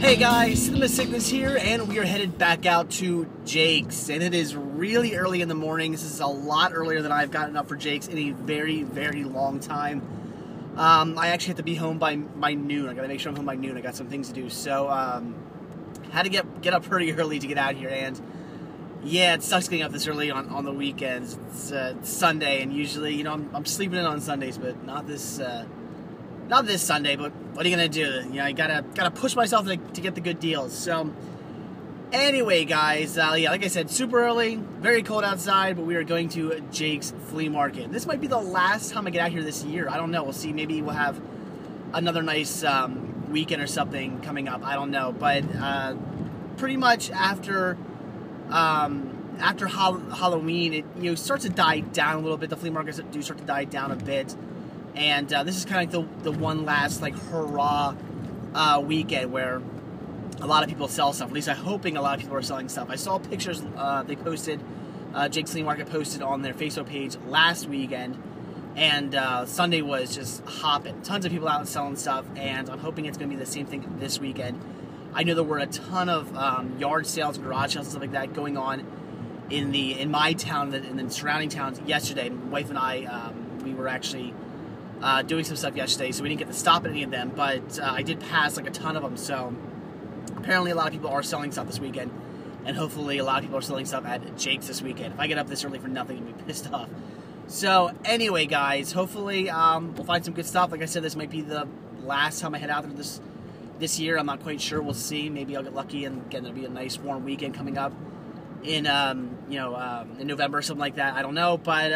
Hey guys, Cinema Sickness here, and we are headed back out to Jake's, and it is really early in the morning. This is a lot earlier than I've gotten up for Jake's in a very, very long time. I actually have to be home by noon. I gotta make sure I'm home by noon. I got some things to do, so had to get up pretty early to get out here. And yeah, it sucks getting up this early on the weekends. It's Sunday, and usually, you know, I'm sleeping in on Sundays, but not this Sunday. But what are you gonna do? You know, I gotta push myself to get the good deals. So anyway, guys, yeah, like I said, super early, very cold outside, but we are going to Jake's Flea Market. This might be the last time I get out here this year. I don't know. We'll see. Maybe we'll have another nice weekend or something coming up. I don't know. But pretty much after Halloween, it starts to die down a little bit. The flea markets do start to die down a bit. And this is kind of like the one last, like, hurrah weekend where a lot of people sell stuff. At least I'm hoping a lot of people are selling stuff. I saw pictures they posted, Jake's Flea Market posted on their Facebook page last weekend, and Sunday was just hopping. Tons of people out selling stuff, and I'm hoping it's going to be the same thing this weekend. I know there were a ton of yard sales, garage sales, and stuff like that going on in my town and the surrounding towns yesterday. My wife and I, we were actually doing some stuff yesterday, so we didn't get to stop at any of them, but I did pass like a ton of them. So apparently a lot of people are selling stuff this weekend, and hopefully a lot of people are selling stuff at Jake's this weekend. If I get up this early for nothing, I'm going to be pissed off. So anyway, guys, hopefully we'll find some good stuff. Like I said, this might be the last time I head out there this year. I'm not quite sure. We'll see. Maybe I'll get lucky, and again, there'll be a nice warm weekend coming up in in November or something like that. I don't know, but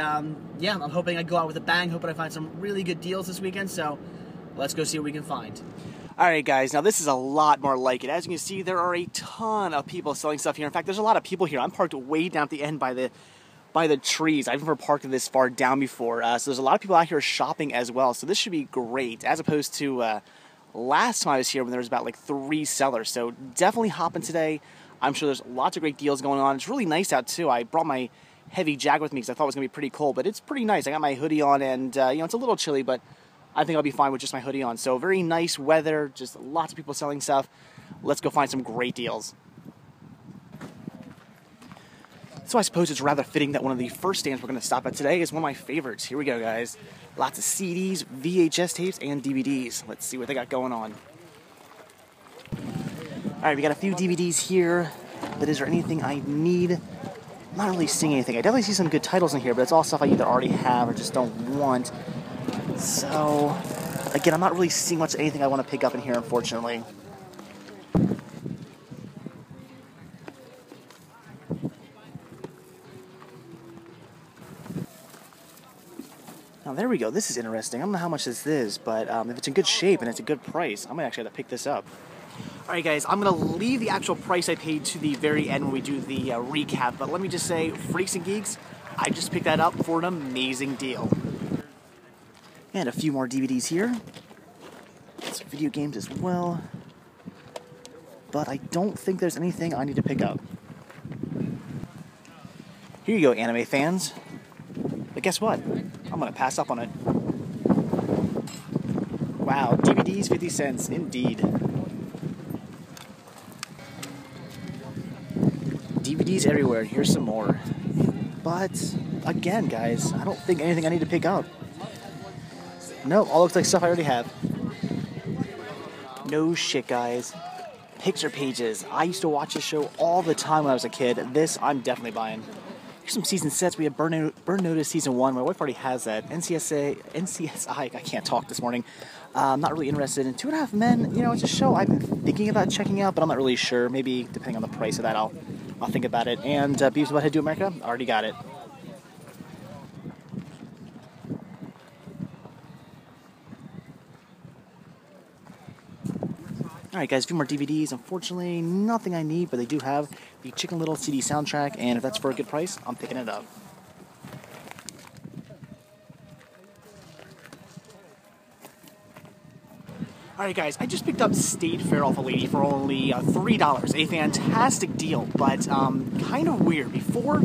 yeah, I'm hoping I go out with a bang, hoping I find some really good deals this weekend. So let's go see what we can find. Alright guys, now this is a lot more like it. As you can see, there are a ton of people selling stuff here. In fact, there's a lot of people here. I'm parked way down at the end by the trees. I've never parked this far down before. So there's a lot of people out here shopping as well. So this should be great, as opposed to last time I was here when there was about like 3 sellers. So definitely hopping today. I'm sure there's lots of great deals going on. It's really nice out too. I brought my heavy jacket with me because I thought it was going to be pretty cold, but it's pretty nice. I got my hoodie on, and it's a little chilly, but I think I'll be fine with just my hoodie on. So very nice weather, just lots of people selling stuff. Let's go find some great deals. So I suppose it's rather fitting that one of the first stands we're going to stop at today is one of my favorites. Here we go, guys. Lots of CDs, VHS tapes, and DVDs. Let's see what they got going on. Alright, we got a few DVDs here, but is there anything I need? I'm not really seeing anything. I definitely see some good titles in here, but it's all stuff I either already have or just don't want. So, again, I'm not really seeing much of anything I want to pick up in here, unfortunately. Now, there we go. This is interesting. I don't know how much this is, but if it's in good shape and it's a good price, I might actually have to pick this up. Alright guys, I'm going to leave the actual price I paid to the very end when we do the recap, but let me just say, Freaks and Geeks, I just picked that up for an amazing deal. And a few more DVDs here. Some video games as well. But I don't think there's anything I need to pick up. Here you go, anime fans. But guess what? I'm going to pass up on it. Wow, DVDs 50 cents, indeed. DVDs everywhere, and here's some more. But, again, guys, I don't think anything I need to pick up. No, all looks like stuff I already have. No shit, guys. Picture Pages. I used to watch this show all the time when I was a kid. This, I'm definitely buying. Here's some season sets. We have Burn Notice Season 1. My wife already has that. NCSI, I can't talk this morning. I'm not really interested in 2.5 Men. You know, it's a show I've been thinking about checking out, but I'm not really sure. Maybe, depending on the price of that, I'll think about it. And Beavis About Head to America, already got it. Alright guys, a few more DVDs. Unfortunately, nothing I need, but they do have the Chicken Little CD soundtrack, and if that's for a good price, I'm picking it up. Alright guys, I just picked up State Fair off a lady for only $3. A fantastic deal, but kind of weird. Before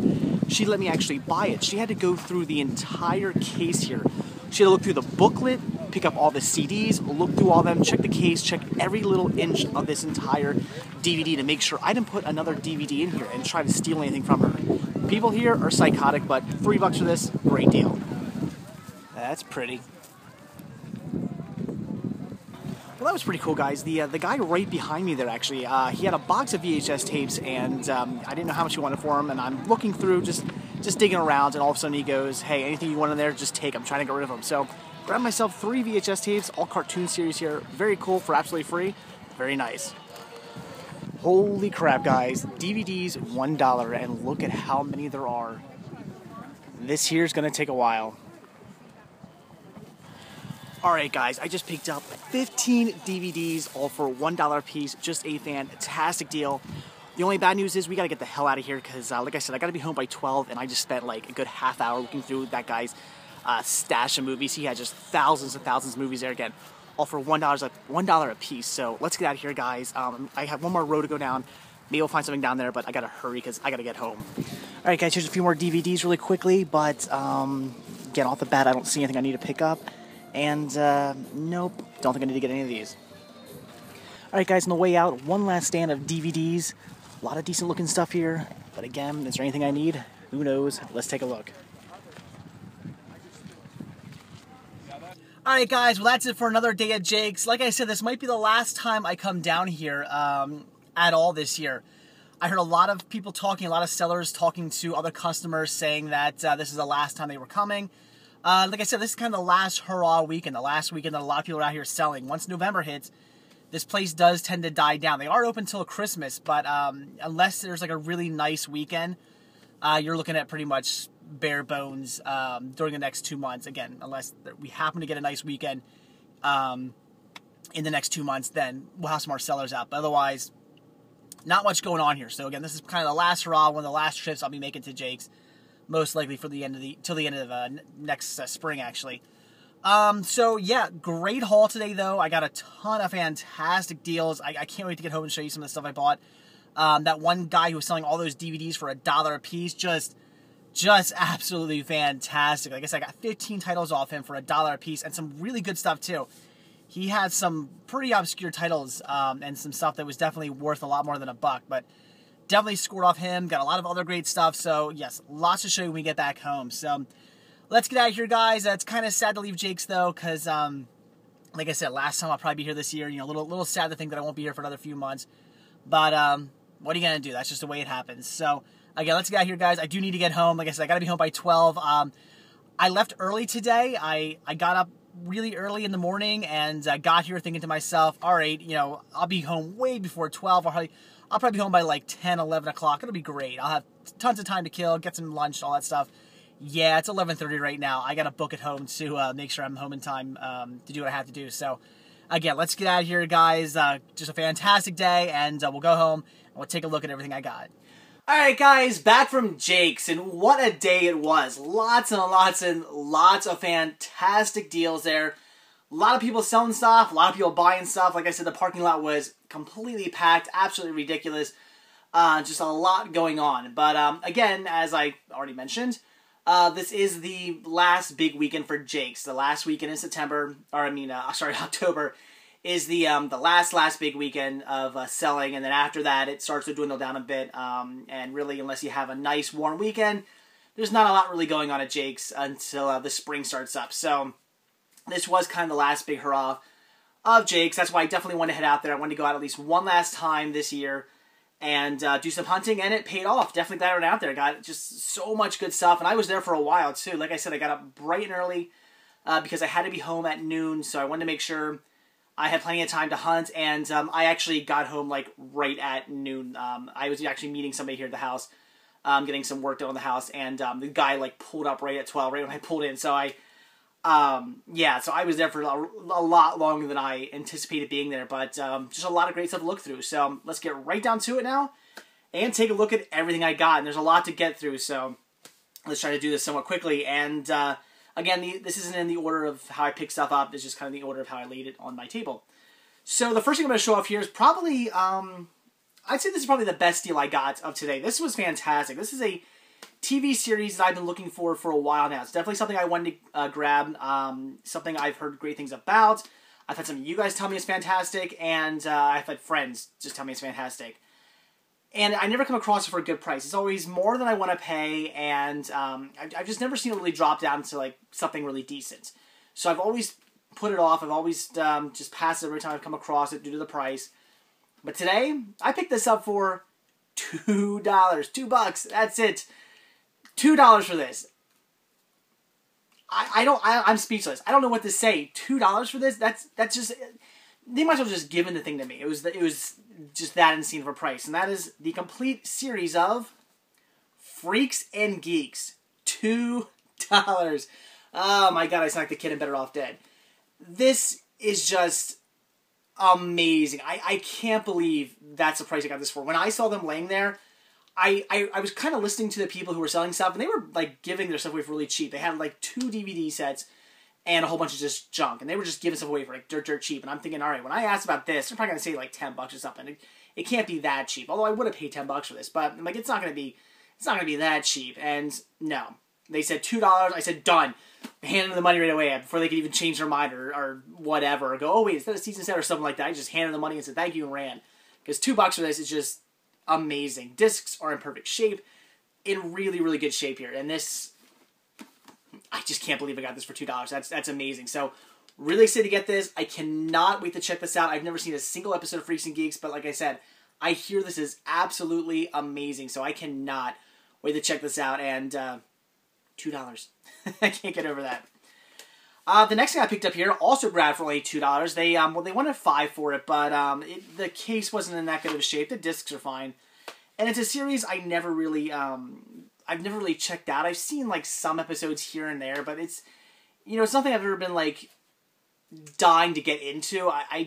she let me actually buy it, she had to go through the entire case here. She had to look through the booklet, pick up all the CDs, look through all of them, check the case, check every little inch of this entire DVD to make sure I didn't put another DVD in here and try to steal anything from her. People here are psychotic, but $3 for this, great deal. That's pretty. Well, that was pretty cool, guys. The guy right behind me there, actually, he had a box of VHS tapes, and I didn't know how much he wanted for him, and I'm looking through, just digging around, and all of a sudden he goes, hey, anything you want in there, just take. I'm trying to get rid of them. So, grabbed myself 3 VHS tapes, all cartoon series here. Very cool for absolutely free. Very nice. Holy crap, guys. DVDs, $1, and look at how many there are. This here's going to take a while. Alright guys, I just picked up 15 DVDs, all for $1 a piece. Just a fantastic deal. The only bad news is we gotta get the hell out of here because, like I said, I gotta be home by 12, and I just spent like a good half hour looking through that guy's stash of movies. He had just thousands and thousands of movies there again, all for $1, like $1 a piece. So let's get out of here, guys. I have one more row to go down. Maybe we'll find something down there, but I gotta hurry because I gotta get home. Alright guys, here's a few more DVDs really quickly, but again, off the bat, I don't see anything I need to pick up. And, nope, don't think I need to get any of these. Alright guys, on the way out, one last stand of DVDs. A lot of decent looking stuff here. But again, is there anything I need? Who knows? Let's take a look. Alright guys, well that's it for another day at Jake's. Like I said, this might be the last time I come down here at all this year. I heard a lot of people talking, a lot of sellers talking to other customers saying that this is the last time they were coming. Like I said, this is kind of the last hurrah weekend, the last weekend that a lot of people are out here selling. Once November hits, this place does tend to die down. They are open till Christmas, but unless there's like a really nice weekend, you're looking at pretty much bare bones during the next 2 months. Again, unless we happen to get a nice weekend in the next 2 months, then we'll have some more sellers out. But otherwise, not much going on here. So again, this is kind of the last hurrah, one of the last trips I'll be making to Jake's. Most likely for the end of till the end of next spring, actually. So yeah, great haul today though. I got a ton of fantastic deals. I can't wait to get home and show you some of the stuff I bought. That one guy who was selling all those DVDs for $1 a piece, just absolutely fantastic. Like I said, I got 15 titles off him for $1 a piece, and some really good stuff too. He had some pretty obscure titles and some stuff that was definitely worth a lot more than $1, but definitely scored off him. Got a lot of other great stuff. So, yes, lots to show you when we get back home. So, let's get out of here, guys. It's kind of sad to leave Jake's, though, because, like I said, last time I'll probably be here this year. You know, a little sad to think that I won't be here for another few months. But, what are you going to do? That's just the way it happens. So, again, let's get out of here, guys. I do need to get home. Like I said, I got to be home by 12. I left early today. I got up really early in the morning, and I got here thinking to myself, all right, you know, I'll be home way before 12. I'll probably be home by like 10, 11 o'clock. It'll be great. I'll have tons of time to kill, get some lunch, all that stuff. Yeah, it's 11:30 right now. I got to book at home to make sure I'm home in time to do what I have to do. So, again, let's get out of here, guys. Just a fantastic day, and we'll go home, and we'll take a look at everything I got. All right, guys, back from Jake's, and what a day it was. Lots and lots of fantastic deals there. A lot of people selling stuff, a lot of people buying stuff. Like I said, the parking lot was completely packed, absolutely ridiculous. Just a lot going on. But again, as I already mentioned, this is the last big weekend for Jake's. The last weekend in September, or I mean, October, is the last big weekend of selling. And then after that, it starts to dwindle down a bit. And really, unless you have a nice warm weekend, there's not a lot really going on at Jake's until the spring starts up. So this was kind of the last big hurrah of Jake's. That's why I definitely want to head out there. I wanted to go out at least one last time this year and do some hunting, and it paid off. Definitely glad I went out there. Got just so much good stuff, and I was there for a while too. Like I said, I got up bright and early because I had to be home at noon, so I wanted to make sure I had plenty of time to hunt, and I actually got home like right at noon. I was actually meeting somebody here at the house, getting some work done on the house, and the guy like pulled up right at 12, right when I pulled in, so yeah, so I was there for a lot longer than I anticipated being there, but just a lot of great stuff to look through. So let's get right down to it now and take a look at everything I got. And there's a lot to get through, so let's try to do this somewhat quickly. And again, this isn't in the order of how I pick stuff up. It's just kind of the order of how I laid it on my table. So the first thing I'm going to show off here is probably, I'd say this is probably the best deal I got of today. This was fantastic. This is a TV series that I've been looking for a while now. It's definitely something I wanted to grab, something I've heard great things about. I've had some of you guys tell me it's fantastic, and I've had friends just tell me it's fantastic. And I never come across it for a good price. It's always more than I want to pay, and I've just never seen it really drop down to like something really decent. So I've always put it off. I've always just passed it every time I've come across it due to the price. But today, I picked this up for $2. $2. That's it. $2 for this. I'm speechless. I don't know what to say. $2 for this? That's just, they might as well just given the thing to me. It was just that insane of a price. And that is the complete series of Freaks and Geeks. $2. Oh my god, I sound like the kid in Better Off Dead. This is just amazing. I can't believe that's the price I got this for. When I saw them laying there, I was kind of listening to the people who were selling stuff, and they were like giving their stuff away for really cheap. They had like 2 DVD sets and a whole bunch of just junk, and they were just giving stuff away for like dirt cheap. And I'm thinking, all right, when I asked about this, they're probably gonna say like $10 or something. It can't be that cheap. Although I would have paid $10 for this, but I'm like, it's not gonna be that cheap. And no, they said $2. I said done. Handed them the money right away before they could even change their mind or whatever. Or go, oh wait, is that a season set or something like that? I just handed them the money and said thank you and ran. Because $2 for this is just amazing. Discs are in perfect shape, in really, really good shape here. And this, I just can't believe I got this for $2. That's amazing. So, really excited to get this. I cannot wait to check this out. I've never seen a single episode of Freaks and Geeks, but like I said, I hear this is absolutely amazing. So I cannot wait to check this out. And $2. I can't get over that. The next thing I picked up here, also grabbed for only $2. They wanted $5 for it, but the case wasn't in that good of a shape. The discs are fine, and it's a series I never really, I've never really checked out. I've seen like some episodes here and there, but it's, it's nothing I've ever been like dying to get into. I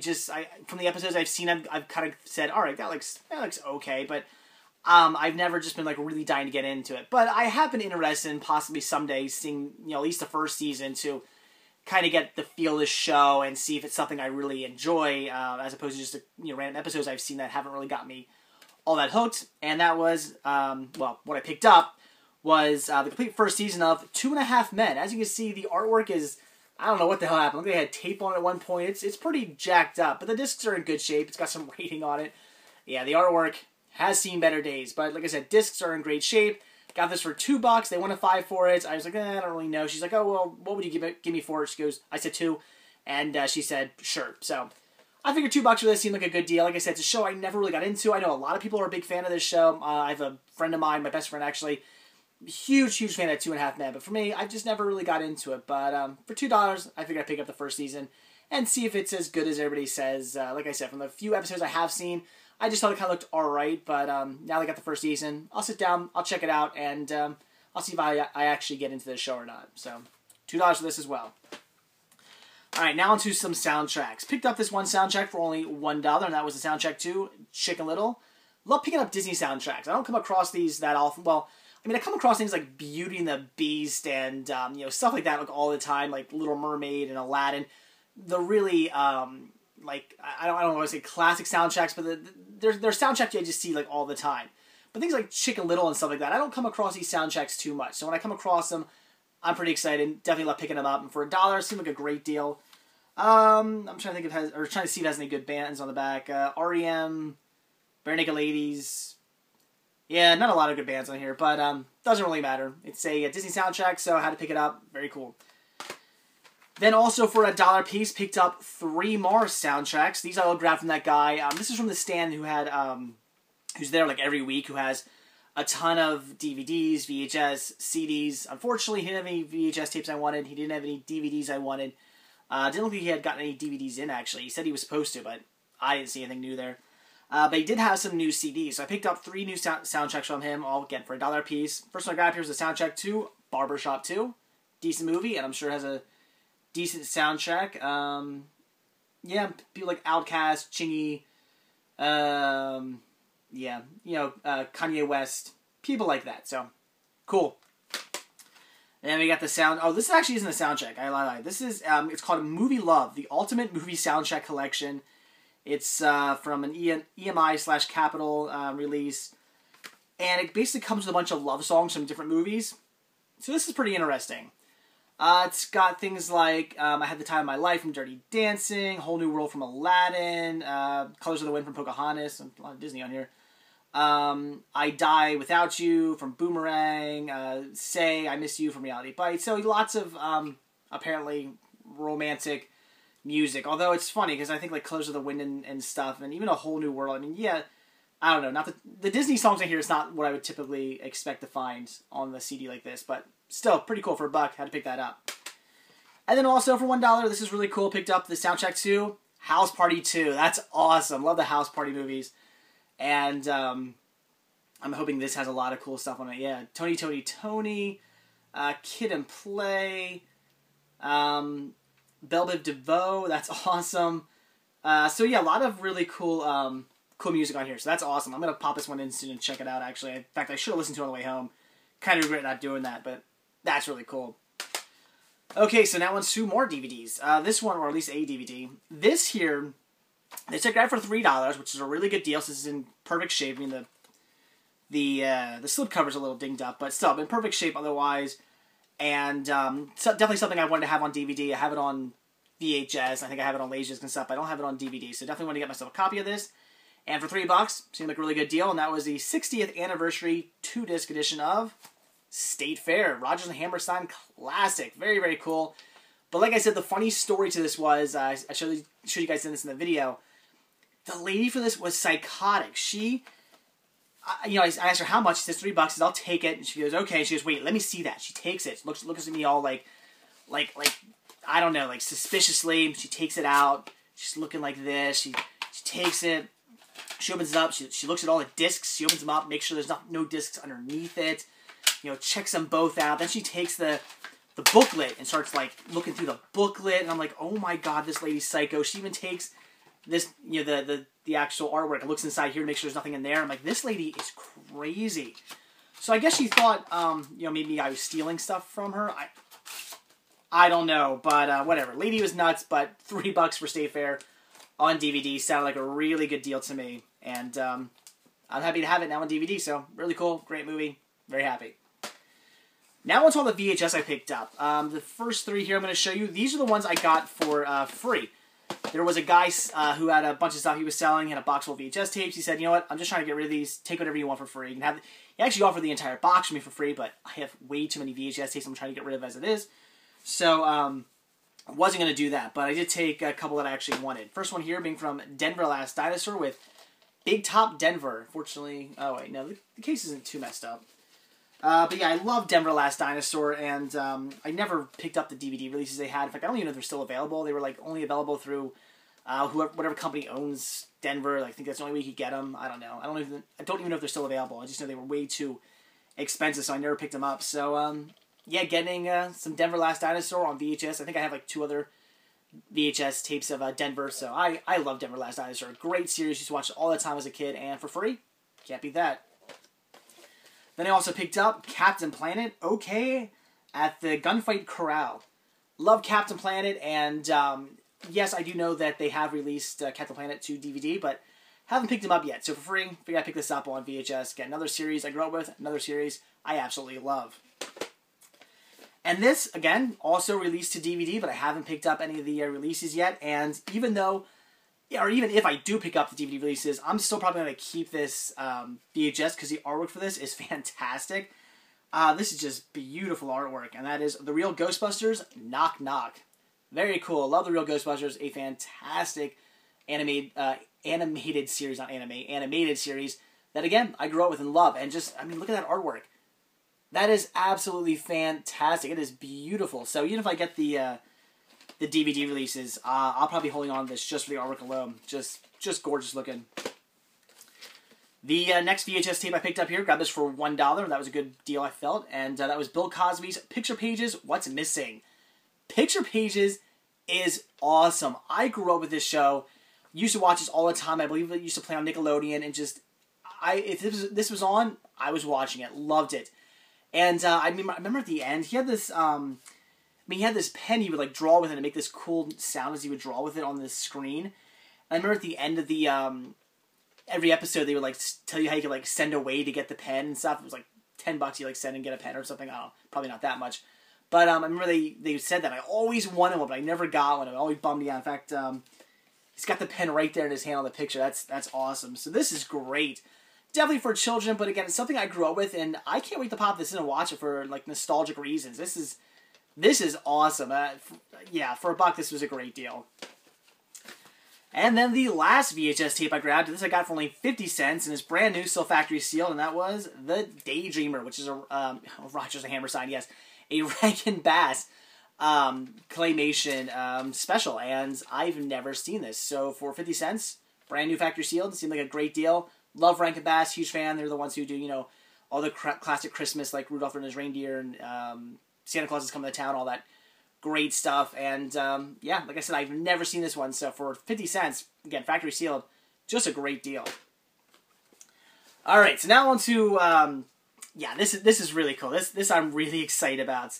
from the episodes I've seen, I've kind of said, all right, that looks okay, but I've never just been like really dying to get into it. But I have been interested in possibly someday seeing, at least the first season to kind of get the feel of the show and see if it's something I really enjoy, as opposed to just random episodes I've seen that haven't really got me all that hooked. And that was, well, what I picked up was the complete first season of 2.5 Men. As you can see, the artwork is, I don't know what the hell happened. Look, they had tape on it at one point. It's pretty jacked up, but the discs are in good shape. It's got some rating on it. Yeah, the artwork has seen better days, but like I said, discs are in great shape. Got this for $2. They wanted $5 for it. I was like, I don't really know. She's like, oh, well, what would you give me for it? She goes, I said $2. And she said, sure. So I figured $2 for this seemed like a good deal. Like I said, it's a show I never really got into. I know a lot of people are a big fan of this show. I have a friend of mine, my best friend actually, huge fan of 2.5 Men. But for me, I just never really got into it. But for $2, I figured I'd pick up the first season and see if it's as good as everybody says. Like I said, from the few episodes I have seen, I just thought it kind of looked alright, but now they got the first season. I'll sit down, I'll check it out, and I'll see if I actually get into this show or not. So, $2 for this as well. Alright, now onto some soundtracks. Picked up this one soundtrack for only $1, and that was the soundtrack to Chicken Little. Love picking up Disney soundtracks. I don't come across these that often. Well, I mean, I come across things like Beauty and the Beast and, stuff like that like all the time, like Little Mermaid and Aladdin. The really, like, I don't want to say classic soundtracks, but they're soundtracks I just see like all the time. But things like Chicken Little and stuff like that, I don't come across these soundtracks too much. So when I come across them, I'm pretty excited. Definitely love picking them up. And for $1, seemed like a great deal. I'm trying to think if it has, or trying to see if it has any good bands on the back. REM, Bare Naked Ladies. Yeah, not a lot of good bands on here, but doesn't really matter. It's a Disney soundtrack, so I had to pick it up. Very cool. Then also for $1 piece, picked up 3 more soundtracks. These I all grabbed from that guy. This is from the stand who had, who's there like every week, who has a ton of DVDs, VHS, CDs. Unfortunately, he didn't have any VHS tapes I wanted. He didn't have any DVDs I wanted. Didn't look like he had gotten any DVDs in, actually. He said he was supposed to, but I didn't see anything new there. But he did have some new CDs. So I picked up 3 new soundtracks from him, all again for $1 piece. First one I grabbed here was the soundtrack to Barbershop 2. Decent movie, and I'm sure it has a decent soundtrack. Yeah, people like Outkast, Chingy, yeah, Kanye West, people like that. So, cool. And then we got the sound. Oh, this actually isn't a soundtrack. I lied. This is, it's called Movie Love, the Ultimate Movie Soundtrack Collection. It's from an EMI/Capital release. and it basically comes with a bunch of love songs from different movies. So this is pretty interesting. It's got things like I Had the Time of My Life from Dirty Dancing, Whole New World from Aladdin, Colors of the Wind from Pocahontas, a lot of Disney on here. I Die Without You from Boomerang, Say I Miss You from Reality Bites. So lots of apparently romantic music. Although it's funny because I think like Colors of the Wind and stuff, and even A Whole New World. I mean, yeah, I don't know. Not the Disney songs I hear is not what I would typically expect to find on the CD like this, but still pretty cool for $1. Had to pick that up. And then also for $1, this is really cool. Picked up the soundtrack to House Party 2. That's awesome. Love the House Party movies. And I'm hoping this has a lot of cool stuff on it. Yeah, Tony, Kid and Play, Belle Biv DeVoe. That's awesome. So yeah, a lot of really cool cool music on here. So that's awesome. I'm gonna pop this one in soon and check it out. Actually, in fact, I should have listened to it on the way home. Kind of regret not doing that, but that's really cool. Okay, so now on to more DVDs. This one, or at least a DVD. This here, they took it out for $3, which is a really good deal. So this is in perfect shape. I mean, the slipcover's a little dinged up, but still, in perfect shape otherwise. And so definitely something I wanted to have on DVD. I have it on VHS. I think I have it on Laserdisc and stuff. But I don't have it on DVD, so definitely want to get myself a copy of this. And for $3, seemed like a really good deal. And that was the 60th anniversary 2-disc edition of State Fair, Rodgers and Hammerstein classic. Very, very cool. But like I said, the funny story to this was, I showed you guys this in the video, the lady for this was psychotic. She, I asked her how much. She says $3. I said, I'll take it. And she goes, okay. She goes, wait, let me see that. She takes it. Looks at me all like, I don't know, like suspiciously. She takes it out. She's looking like this. She takes it. She opens it up. She looks at all the discs. She opens them up, makes sure there's no discs underneath it. Checks them both out. Then she takes the booklet and starts like looking through the booklet. And I'm like, oh my god, this lady's psycho. She even takes this, the actual artwork and looks inside here to make sure there's nothing in there. I'm like, this lady is crazy. So I guess she thought, maybe I was stealing stuff from her. I don't know, but whatever. Lady was nuts, but $3 for State Fair on DVD sounded like a really good deal to me. And I'm happy to have it now on DVD. So really cool, great movie, very happy. Now onto all the VHS I picked up. The first 3 here I'm going to show you. These are the ones I got for free. There was a guy who had a bunch of stuff he was selling. He had a box full of VHS tapes. He said, you know what, I'm just trying to get rid of these. Take whatever you want for free. He actually offered the entire box for me for free, but I have way too many VHS tapes I'm trying to get rid of as it is. So I wasn't going to do that, but I did take a couple that I actually wanted. First one here being from Denver Last Dinosaur with Big Top Denver. Fortunately, oh wait, no, the case isn't too messed up. But yeah, I love Denver Last Dinosaur, and I never picked up the DVD releases they had. In fact, I don't even know if they're still available. They were like only available through whatever company owns Denver. I think that's the only way you could get them. I don't know. I don't even know if they're still available. I just know they were way too expensive, so I never picked them up. So yeah, getting some Denver Last Dinosaur on VHS. I think I have like 2 other VHS tapes of Denver. So I love Denver Last Dinosaur. Great series. Used to watch it all the time as a kid, and for free, can't beat that. Then I also picked up Captain Planet, okay, at the Gunfight Corral. Love Captain Planet, and yes, I do know that they have released Captain Planet to DVD, but haven't picked them up yet. So for free, figured I'd pick this up on VHS. Get another series I grew up with, another series I absolutely love. And this, again, also released to DVD, but I haven't picked up any of the releases yet. And even though, or even if I do pick up the DVD releases, I'm still probably going to keep this VHS because the artwork for this is fantastic. This is just beautiful artwork, and that is The Real Ghostbusters, Knock Knock. Very cool. Love The Real Ghostbusters, a fantastic animated series, not anime, animated series that, again, I grew up with and love. And just, I mean, look at that artwork. That is absolutely fantastic. It is beautiful. So even if I get the DVD releases, I'll probably be holding on to this just for the artwork alone. Just gorgeous looking. The next VHS tape I picked up here, grabbed this for $1. That was a good deal, I felt. And that was Bill Cosby's Picture Pages, What's Missing. Picture Pages is awesome. I grew up with this show. Used to watch this all the time. I believe it used to play on Nickelodeon. And just, if this was on, I was watching it. Loved it. And I remember at the end, he had this, he had this pen he would like draw with it and make this cool sound as he would draw with it on the screen. And I remember at the end of the every episode they would like tell you how you could like send away to get the pen and stuff. It was like $10 you like send and get a pen or something. I don't know, probably not that much. But I remember they said that. I always wanted one, but I never got one. It always bummed me out. In fact, he's got the pen right there in his hand on the picture. That's awesome. So this is great. Definitely for children, but again, it's something I grew up with, and I can't wait to pop this in and watch it for like nostalgic reasons. This is awesome. Yeah, for $1, this was a great deal. And then the last VHS tape I grabbed, this I got for only 50 cents, and it's brand new, still factory sealed, and that was The Daydreamer, which is a Rogers and Hammer sign, yes, a Rankin Bass claymation special, and I've never seen this. So for 50 cents, brand new factory sealed, seemed like a great deal. Love Rankin Bass, huge fan. They're the ones who do, you know, all the classic Christmas, like Rudolph and his Reindeer, and Santa Claus is Coming to Town, all that great stuff. And yeah, like I said, I've never seen this one. So for 50 cents, again, factory sealed, just a great deal. All right, so now on to yeah, this is really cool. This I'm really excited about.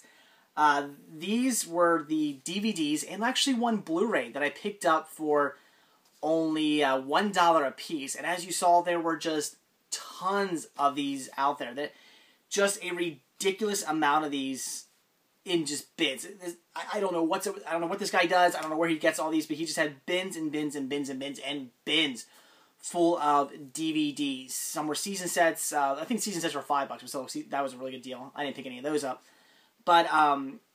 These were the DVDs and actually one Blu-ray that I picked up for only $1 a piece. And as you saw, there were just tons of these out there. That just a ridiculous amount of these in just bins. I don't know what this guy does. I don't know where he gets all these, but he just had bins and bins and bins and bins and bins full of DVDs. Some were season sets. I think season sets were $5, but still, that was a really good deal. I didn't pick any of those up. But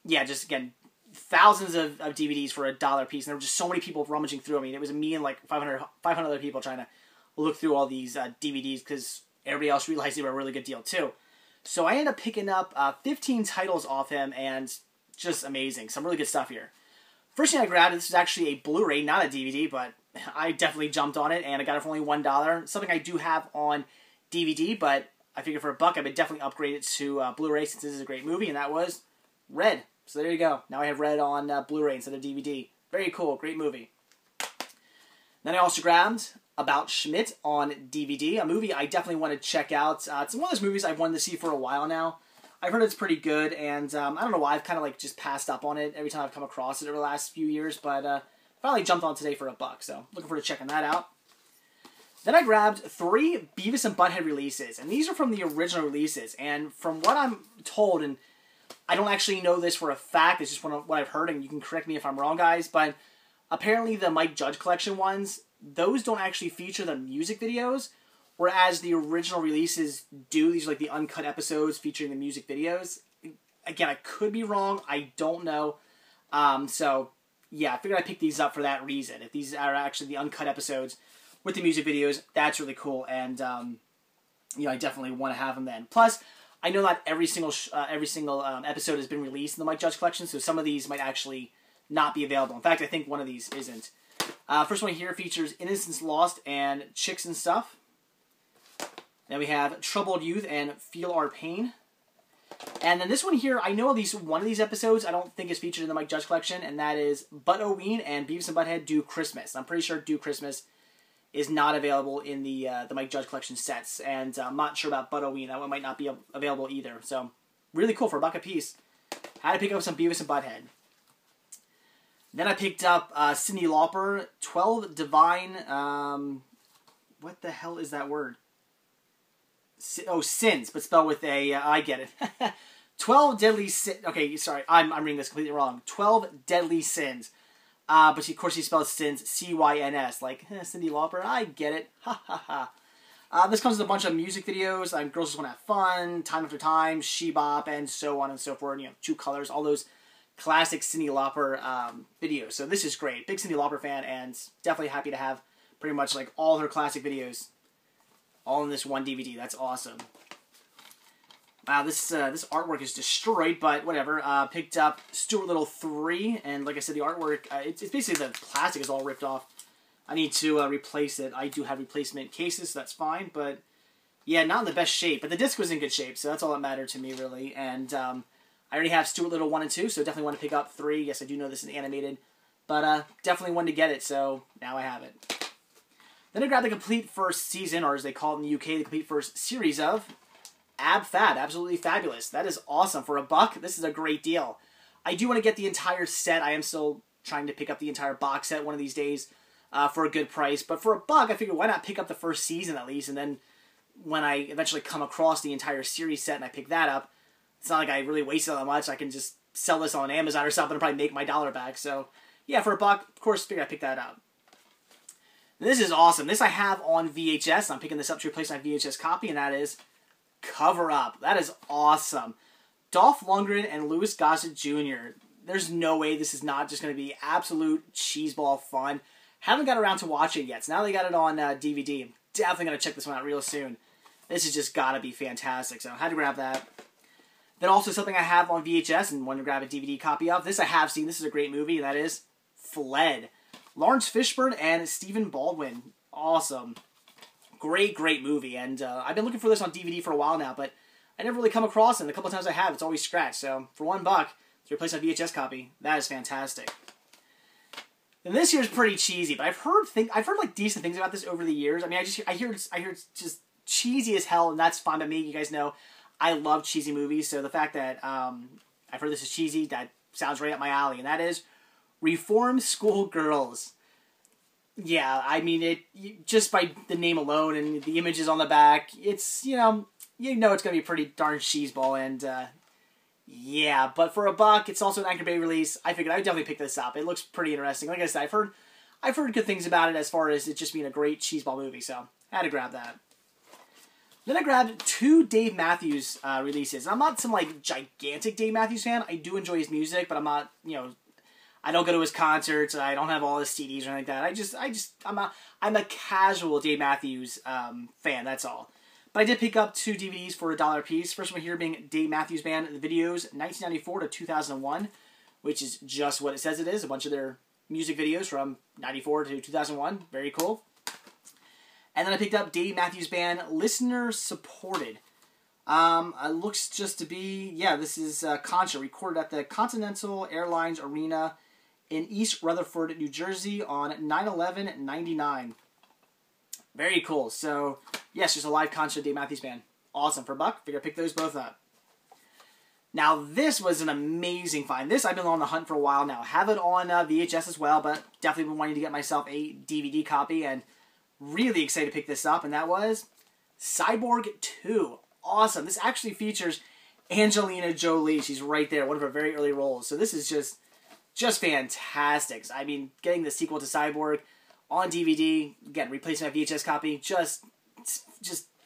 yeah, just again, thousands of DVDs for $1 a piece. And there were just so many people rummaging through. I mean, it was me and like 500 other people trying to look through all these DVDs because everybody else realized they were a really good deal too. So I ended up picking up 15 titles off him, and just amazing. Some really good stuff here. First thing I grabbed, this is actually a Blu-ray, not a DVD, but I definitely jumped on it, and I got it for only $1. Something I do have on DVD, but I figured for $1, I would definitely upgrade it to Blu-ray since this is a great movie, and that was Red. So there you go. Now I have Red on Blu-ray instead of DVD. Very cool. Great movie. Then I also grabbed About Schmidt on DVD, a movie I definitely want to check out. It's one of those movies I've wanted to see for a while now. I've heard it's pretty good, and I don't know why I've kind of like just passed up on it every time I've come across it over the last few years, but finally jumped on today for $1, so looking forward to checking that out. Then I grabbed 3 Beavis and Butthead releases, and these are from the original releases, and from what I'm told, and I don't actually know this for a fact, it's just what I've heard, and you can correct me if I'm wrong, guys, but apparently the Mike Judge Collection ones, those don't actually feature the music videos, whereas the original releases do. These are like the uncut episodes featuring the music videos. Again, I could be wrong. I don't know. So, yeah, I figured I'd pick these up for that reason. If these are actually the uncut episodes with the music videos, that's really cool. And, you know, I definitely want to have them then. Plus, I know not every single episode has been released in the Mike Judge Collection, so some of these might actually not be available. In fact, I think one of these isn't. First one here features Innocence Lost and Chicks and Stuff. Then we have Troubled Youth and Feel Our Pain. And then this one here, I know at least one of these episodes I don't think is featured in the Mike Judge Collection, and that is Butt-O-Ween and Beavis and Butthead Do Christmas. I'm pretty sure Do Christmas is not available in the Mike Judge Collection sets, and I'm not sure about Butt-O-Ween. That one might not be available either. So, really cool for $1 a piece. Had to pick up some Beavis and Butthead. Then I picked up Cyndi Lauper, 12 Divine, what the hell is that word? Sins, but spelled with a, I get it. 12 Deadly Sins, okay, sorry, I'm reading this completely wrong. 12 Deadly Sins. But of course she spells sins, C-Y-N-S, like, Cyndi Lauper, I get it, ha ha ha. This comes with a bunch of music videos, Girls Just Want to Have Fun, Time After Time, She-Bop, and so on and so forth, you know, Two Colors, all those classic Cyndi Lauper videos. So this is great. Big Cyndi Lauper fan, and definitely happy to have pretty much like all her classic videos all in this one DVD. That's awesome. Wow, this artwork is destroyed, but whatever. Picked up Stuart Little 3, and like I said, the artwork, it's basically the plastic is all ripped off. I need to replace it. I do have replacement cases, so that's fine, but yeah, not in the best shape. But the disc was in good shape, so that's all that mattered to me, really. And I already have Stuart Little 1 and 2, so definitely want to pick up 3. Yes, I do know this is animated, but definitely wanted to get it, so now I have it. Then I grabbed the complete first season, or as they call it in the UK, the complete first series of Ab Fab, Absolutely Fabulous. That is awesome. For $1, this is a great deal. I do want to get the entire set. I am still trying to pick up the entire box set one of these days. for a good price. But for $1, I figured why not pick up the first season at least, and then when I eventually come across the entire series set and I pick that up, it's not like I really wasted that much. I can just sell this on Amazon or something and probably make my dollar back. So yeah, for $1, of course, figured I'd pick that up. And this is awesome. This I have on VHS. I'm picking this up to replace my VHS copy, and that is Cover Up. That is awesome. Dolph Lundgren and Louis Gossett Jr. There's no way this is not just going to be absolute cheeseball fun. Haven't got around to watch it yet. So now they got it on DVD. I'm definitely going to check this one out real soon. This has just got to be fantastic. So I had to grab that. Then also something I have on VHS and wanted to grab a DVD copy of. This I have seen. This is a great movie, and that is Fled. Lawrence Fishburne and Stephen Baldwin. Awesome. Great, great movie. And I've been looking for this on DVD for a while now, but I never really come across it. And the couple of times I have, it's always scratched. So for $1 to replace my VHS copy, that is fantastic. And this here is pretty cheesy, but I've heard like decent things about this over the years. I mean, I hear it's just cheesy as hell, and that's fine by me. You guys know I love cheesy movies, so the fact that I've heard this is cheesy, that sounds right up my alley, and that is Reform School Girls. Yeah, I mean, just by the name alone and the images on the back, it's, you know it's going to be pretty darn cheeseball, and yeah, but for $1, it's also an Anchor Bay release. I figured I would definitely pick this up. It looks pretty interesting. Like I said, I've heard good things about it as far as it just being a great cheeseball movie, so I had to grab that. Then I grabbed 2 Dave Matthews releases. I'm not some like gigantic Dave Matthews fan. I do enjoy his music, but I'm not, I don't go to his concerts. I don't have all his CDs or anything like that. I'm a casual Dave Matthews fan. That's all. But I did pick up 2 DVDs for $1 a piece. First one here being Dave Matthews Band, the videos 1994 to 2001, which is just what it says it is. A bunch of their music videos from 94 to 2001. Very cool. And then I picked up Dave Matthews Band, listener supported. It looks just to be, yeah, this is Concha, recorded at the Continental Airlines Arena in East Rutherford, New Jersey on 9/11/99. Very cool. So, yes, just a live concert of Dave Matthews Band. Awesome. For $1, figure I pick those both up. Now, this was an amazing find. This I've been on the hunt for a while now. Have it on VHS as well, but definitely been wanting to get myself a DVD copy, and really excited to pick this up, and that was Cyborg 2. Awesome. This actually features Angelina Jolie. She's right there, one of her very early roles. So this is just fantastic. I mean, getting the sequel to Cyborg on DVD, again, replacing my VHS copy, just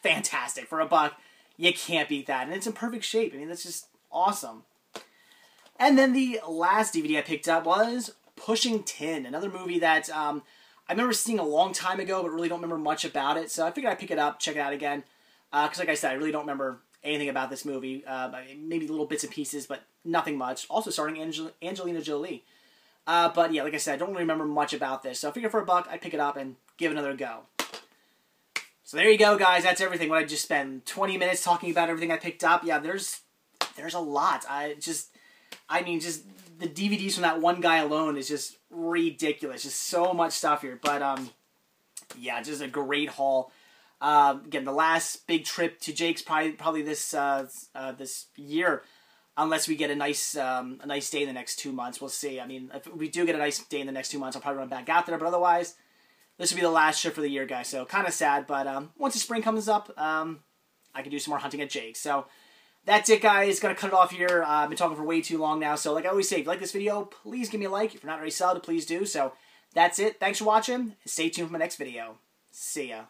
fantastic. For $1, you can't beat that. And it's in perfect shape. I mean, that's just awesome. And then the last DVD I picked up was Pushing Tin, another movie that I remember seeing a long time ago, but really don't remember much about it. So I figured I'd pick it up, check it out again. Because like I said, I really don't remember anything about this movie. Maybe little bits and pieces, but nothing much. Also starring Angelina Jolie. But yeah, like I said, I don't really remember much about this. So I figured for $1, I'd pick it up and give it another go. So there you go, guys. That's everything. What I just spent 20 minutes talking about everything I picked up. Yeah, there's a lot. Just the DVDs from that one guy alone is just ridiculous. Just so much stuff here. But yeah, just a great haul. Again, the last big trip to Jake's probably this year, unless we get a nice day in the next 2 months. We'll see. I mean, if we do get a nice day in the next 2 months, I'll probably run back out there. But otherwise, this will be the last trip for the year, guys. So kind of sad. But once the spring comes up, I can do some more hunting at Jake's. So that's it, guys. Gonna cut it off here. I've been talking for way too long now. So like I always say, if you like this video, please give me a like. If you're not already subbed, please do. So that's it. Thanks for watching. Stay tuned for my next video. See ya.